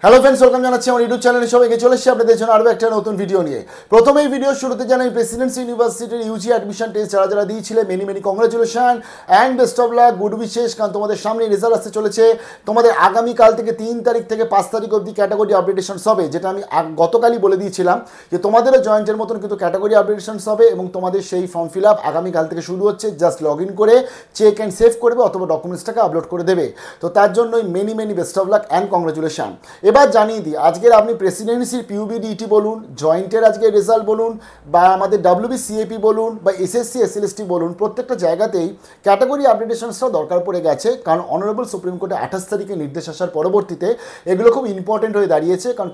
Hello friends, welcome জানাচ্ছি আমার YouTube চ্যানেলে সবাইকে। চলে এসেছি আপনাদের জন্য আরও একটা নতুন ভিডিও নিয়ে। প্রথমেই ভিডিও শুরুতে জানাই প্রেসিডেন্সি ইউনিভার্সিটির ইউজি অ্যাডমিশন টেস্ট যারা দিয়েছিলে many congratulation and best of luck, good wishes. কারণ তোমাদের সামনে রেজাল্ট আসতে চলেছে। তোমাদের আগামীকাল থেকে 3 তারিখ থেকে 5 তারিখ অবধি ক্যাটাগরি আপডেটেশনস হবে, যেটা আমি গতকালই বলে দিয়েছিলাম যে তোমাদেরও জয়েন্টের মতন কিন্তু ক্যাটাগরি আপডেটেশনস হবে এবং তোমাদের সেই ফর্ম ফিল আপ আগামীকাল থেকে শুরু হচ্ছে। জাস্ট লগ ইন করে চেক অ্যান্ড সেভ করবে অথবা ডকুমেন্টসটাকে আপলোড করে দেবে। তো তার জন্যই many best of luck and congratulation. এবার জানিয়ে দিই, আজকের আপনি প্রেসিডেন্সির পিউবিডিটি বলুন, জয়েন্টের আজকের রেজাল্ট বলুন, বা আমাদের ডাব্লিউবিসিএপি বলুন, বা এসএসসি এসএলএসটি বলুন, প্রত্যেকটা জায়গাতেই ক্যাটাগরি আপডেটেশনসটাও দরকার পড়ে গেছে। কারণ অনারেবল সুপ্রিম কোর্টে 28 তারিখে নির্দেশ আসার পরবর্তীতে এগুলো খুব ইম্পর্টেন্ট হয়ে দাঁড়িয়েছে। কারণ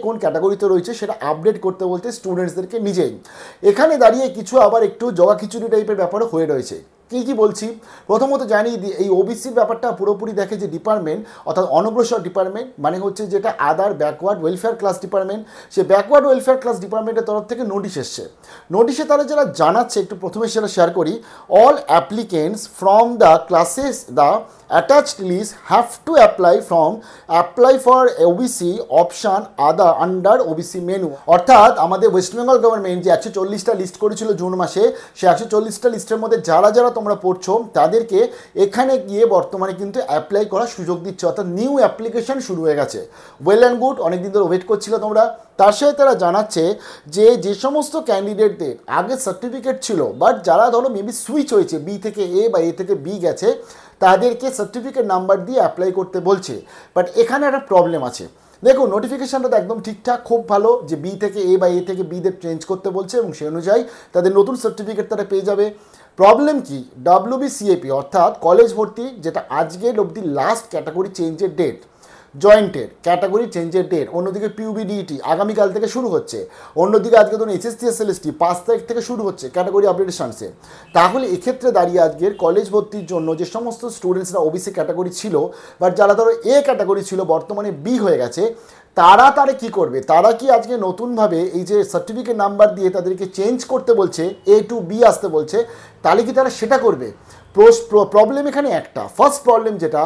কোন ক্যাটাগরিতে রয়েছে সেটা আপডেট করতে বলতে স্টুডেন্টসদেরকে নিজেই। এখানে দাঁড়িয়ে কিছু আবার একটু জগাখিচুড়ি টাইপের ব্যাপারও হয়ে রয়েছে। কী বলছি, প্রথমত জানিয়ে দিই, এই ওবিসির ব্যাপারটা পুরোপুরি দেখে যে ডিপার্টমেন্ট, অর্থাৎ অনগ্রসর ডিপার্টমেন্ট, মানে হচ্ছে যেটা other backward welfare class department, সে ব্যাকওয়ার্ড ওয়েলফেয়ার ক্লাস ডিপার্টমেন্টের তরফ থেকে নোটিশ এসছে। নোটিশে তারা যারা জানাচ্ছে, একটু প্রথমে সেটা শেয়ার করি। All applicants from the classes the attached list have to apply for OBC option other under OBC menu। অর্থাৎ আমাদের ওয়েস্ট বেঙ্গল গভর্নমেন্ট যে 140টা লিস্ট করেছিল জুন মাসে, সে 140টা লিস্টের মধ্যে যারা তোমরা পড়ছো তাদেরকে এখানে গিয়ে বর্তমানে কিন্তু অ্যাপ্লাই করার সুযোগ দিচ্ছে, অর্থাৎ নিউ অ্যাপ্লিকেশন শুরু হয়ে গেছে। ওয়েল অ্যান্ড গুড, অনেকদিন ধরে ওয়েট করছিল তোমরা। তার সাথে তারা জানাচ্ছে যে সমস্ত ক্যান্ডিডেটদের আগে সার্টিফিকেট ছিল, বাট যারা ধরো মেবি সুইচ হয়েছে, বি থেকে এ বা এ থেকে বি গেছে, তাদেরকে সার্টিফিকেট নাম্বার দিয়ে অ্যাপ্লাই করতে বলছে। বাট এখানে একটা প্রবলেম আছে। দেখো, নোটিফিকেশানটা তো একদম ঠিকঠাক, খুব ভালো যে বি থেকে এ বা এ থেকে বিদের চেঞ্জ করতে বলছে এবং সেই অনুযায়ী তাদের নতুন সার্টিফিকেট তারা পেয়ে যাবে। প্রবলেম কি, ডাব্লিউবিসিএপি অর্থাৎ কলেজ ভর্তি, যেটা আজকের অবধি লাস্ট ক্যাটাগরি চেঞ্জের ডেট, জয়েন্টের ক্যাটাগরি চেঞ্জের ডেট, অন্যদিকে পিউবিডিটি আগামীকাল থেকে শুরু হচ্ছে, অন্যদিকে আজকে ধরুন এসএসসি এসএলএসটি 5 তারিখ থেকে শুরু হচ্ছে ক্যাটাগরি আপডেটেশনসে। তাহলে এক্ষেত্রে দাঁড়িয়ে আজকের কলেজ ভর্তির জন্য যে সমস্ত স্টুডেন্টসরা ওবিসি ক্যাটাগরি ছিল, বাট যারা ধরো এ ক্যাটাগরি ছিল বর্তমানে বি হয়ে গেছে, তারা কি করবে? তারা কি আজকে নতুনভাবে এই যে সার্টিফিকেট নাম্বার দিয়ে তাদেরকে চেঞ্জ করতে বলছে, এ টু বি আসতে বলছে, তাহলে কি তারা সেটা করবে? প্রবলেম এখানে একটা, ফার্স্ট প্রবলেম যেটা,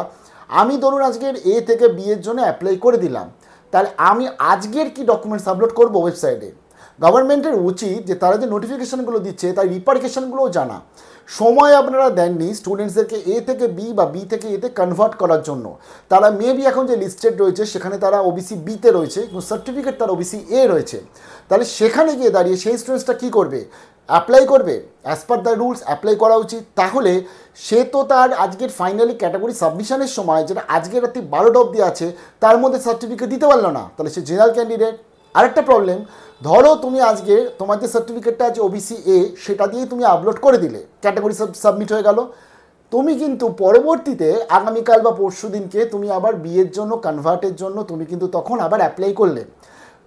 আমি ধরুন আজকের এ থেকে বি এর জন্য অ্যাপ্লাই করে দিলাম, তাহলে আমি আজকের কি ডকুমেন্টস আপলোড করব ওয়েবসাইটে? গভর্নমেন্টের উচিত যে তারা যে নোটিফিকেশানগুলো দিচ্ছে তার রিপারকেশনগুলোও জানা। সময় আপনারা দেননি স্টুডেন্টসদেরকে এ থেকে বি বা বি থেকে এতে কনভার্ট করার জন্য। তারা মেবি এখন যে লিস্টেড রয়েছে সেখানে তারা ওবিসি বিতে রয়েছে, কিন্তু সার্টিফিকেট তার ওবিসি এ রয়েছে। তাহলে সেখানে গিয়ে দাঁড়িয়ে সেই স্টুডেন্টসটা কী করবে? অ্যাপ্লাই করবে, as per the rules apply করা উচিত। তাহলে সে তো তার আজকের ফাইনালি ক্যাটাগরি সাবমিশনের সময়, যেটা আজকের রাত্রি 12টা অবধি আছে, তার মধ্যে সার্টিফিকেট দিতে পারলো না, তাহলে সে জেনারেল ক্যান্ডিডেট। আরেকটা প্রবলেম, ধরো তুমি আজকে তোমার যে সার্টিফিকেটটা আছে ওবিসি এ, সেটা দিয়েই তুমি আপলোড করে দিলে, ক্যাটাগরি সাবমিট হয়ে গেল। তুমি কিন্তু পরবর্তীতে আগামীকাল বা পরশু দিনকে তুমি আবার বিয়ের জন্য কনভার্টের জন্য তুমি কিন্তু তখন আবার অ্যাপ্লাই করলে।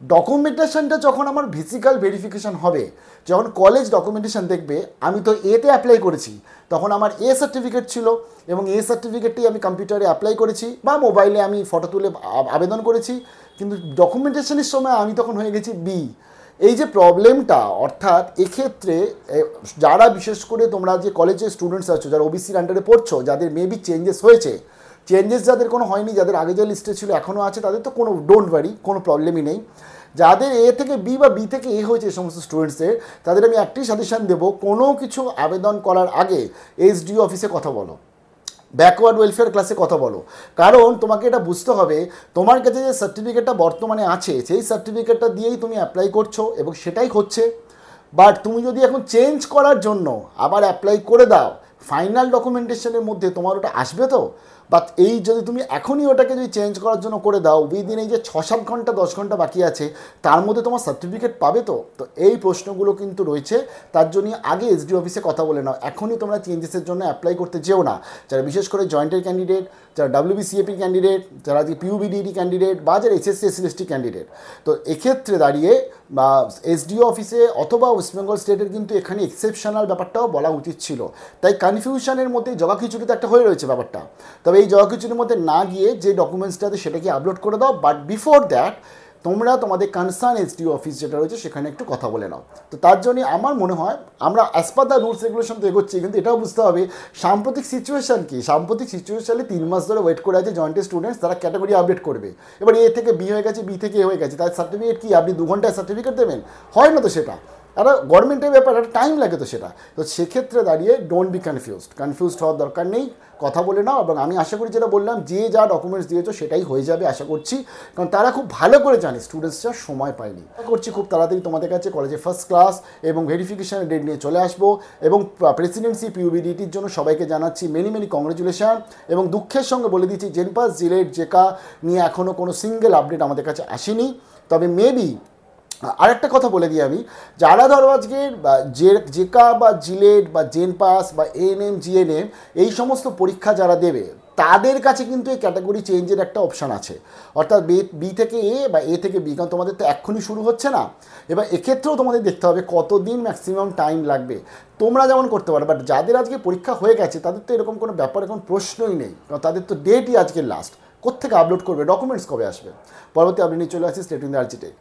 ডকুমেন্টেশনটা যখন আমার ফিজিক্যাল ভেরিফিকেশান হবে, যখন কলেজ ডকুমেন্টেশন দেখবে আমি তো এতে অ্যাপ্লাই করেছি, তখন আমার এ সার্টিফিকেট ছিল এবং এ সার্টিফিকেটটি আমি কম্পিউটারে অ্যাপ্লাই করেছি বা মোবাইলে আমি ফটো তুলে আবেদন করেছি, কিন্তু ডকুমেন্টেশনের সময় আমি তখন হয়ে গেছি বি। এই যে প্রবলেমটা, অর্থাৎ এক্ষেত্রে যারা বিশেষ করে তোমরা যে কলেজের স্টুডেন্টস আছো, যারা ওবিসির আন্ডারে পড়ছো, যাদের মেবি চেঞ্জেস হয়েছে, চেঞ্জেস যাদের কোনো হয়নি, যাদের আগে যে লিস্টে ছিল এখনও আছে, তাদের তো কোনো ডোন্ট ওয়ারি, কোনো প্রবলেমই নেই। যাদের এ থেকে বি বা বি থেকে এ হয়েছে এই সমস্ত স্টুডেন্টসদের, তাদের আমি একটি সাজেশান দেবো, কোনো কিছু আবেদন করার আগে এসডিও অফিসে কথা বলো, ব্যাকওয়ার্ড ওয়েলফেয়ার ক্লাসে কথা বলো। কারণ তোমাকে এটা বুঝতে হবে, তোমার কাছে যে সার্টিফিকেটটা বর্তমানে আছে সেই সার্টিফিকেটটা দিয়েই তুমি অ্যাপ্লাই করছো এবং সেটাই হচ্ছে। বাট তুমি যদি এখন চেঞ্জ করার জন্য আবার অ্যাপ্লাই করে দাও, ফাইনাল ডকুমেন্টেশনের মধ্যে তোমার ওটা আসবে তো? বাট এই যদি তুমি এখনই ওটাকে যদি চেঞ্জ করার জন্য করে দাও, উইদিন এই যে 6-7 ঘন্টা 10 ঘন্টা বাকি আছে, তার মধ্যে তোমার সার্টিফিকেট পাবে তো? তো এই প্রশ্নগুলো কিন্তু রয়েছে, তার জন্য আগে এসডি অফিসে কথা বলে নাও। এখনই তোমরা চেঞ্জেসের জন্য অ্যাপ্লাই করতে যেও না, যারা বিশেষ করে জয়েন্টের ক্যান্ডিডেট, যারা ডাব্লিউবিসিএপি ক্যান্ডিডেট, যারা পিউবিডিটি ক্যান্ডিডেট বা যারা এসএসসি এসএলএসটি ক্যান্ডিডেট। তো এক্ষেত্রে দাঁড়িয়ে বা এসডিও অফিসে অথবা ওয়েস্টবেঙ্গল স্টেটের কিন্তু এখানে এক্সেপশনাল ব্যাপারটাও বলা উচিত ছিল। তাই কনফিউশনের মধ্যে জগাখিচুড়িতে একটা হয়ে রয়েছে ব্যাপারটা। তবে এই জগাখিচুড়ির মধ্যে না গিয়ে যে ডকুমেন্টসটাতে সেটাকে আপলোড করে দাও, বাট বিফোর দ্যাট তোমরা তোমাদের কনসার্ন এসডিও অফিস যেটা রয়েছে সেখানে একটু কথা বলে নাও। তো তার জন্য আমার মনে হয় আমরা as per the rules regulation তো এগোচ্ছি, কিন্তু এটাও বুঝতে হবে সাম্প্রতিক সিচুয়েশান কি। সাম্প্রতিক সিচুয়েশানে 3 মাস ধরে ওয়েট করে আছে জয়েন্টের স্টুডেন্টস, তারা ক্যাটাগরি আপডেট করবে। এবার এ থেকে বি হয়ে গেছে, বি থেকে এ হয়ে গেছে, তার সার্টিফিকেট কি আপনি 2 ঘন্টায় সার্টিফিকেট দেবেন? হয় না তো সেটা, আর গভর্নমেন্টের ব্যাপার, একটা টাইম লাগে তো সেটা। তো সেক্ষেত্রে দাঁড়িয়ে ডোন্ট বি কনফিউজড হওয়ার দরকার নেই, কথা বলে নাও। এবং আমি আশা করি যেটা বললাম, যে যা ডকুমেন্টস দিয়েছো সেটাই হয়ে যাবে আশা করছি, কারণ তারা খুব ভালো করে জানে স্টুডেন্টসরা সময় পায়নি। আশা করছি খুব তাড়াতাড়ি তোমাদের কাছে কলেজে ফার্স্ট ক্লাস এবং ভেরিফিকেশানের ডেট নিয়ে চলে আসবো। এবং প্রেসিডেন্সি পিউবিডিটির জন্য সবাইকে জানাচ্ছি মেনি কংগ্রেচুলেশন। এবং দুঃখের সঙ্গে বলে দিচ্ছি জেনপাস জিলেট জেকা নিয়ে এখনও কোনো সিঙ্গেল আপডেট আমাদের কাছে আসেনি। তবে মেবি আরেকটা কথা বলে দিই আমি, যারা ধরো আজকে জেকা বা জিলেট বা জেনপাস বা এএনএম জিএনএম এই সমস্ত পরীক্ষা যারা দেবে, তাদের কাছে কিন্তু এই ক্যাটাগরি চেঞ্জের একটা অপশান আছে, অর্থাৎ বি থেকে এ বা এ থেকে বি, কারণ তোমাদের তো এক্ষুনি শুরু হচ্ছে না। এবার এক্ষেত্রেও তোমাদের দেখতে হবে কতদিন ম্যাক্সিমাম টাইম লাগবে। তোমরা যেমন করতে পারো, বাট যাদের আজকে পরীক্ষা হয়ে গেছে তাদের তো এরকম কোনো ব্যাপার এখন প্রশ্নই নেই, কারণ তাদের তো ডেটই আজকে লাস্ট। কোত্থেকে আপলোড করবে, ডকুমেন্টস কবে আসবে? পরবর্তী আপডেট নিয়ে চলে আসি, stay tuned the RG take.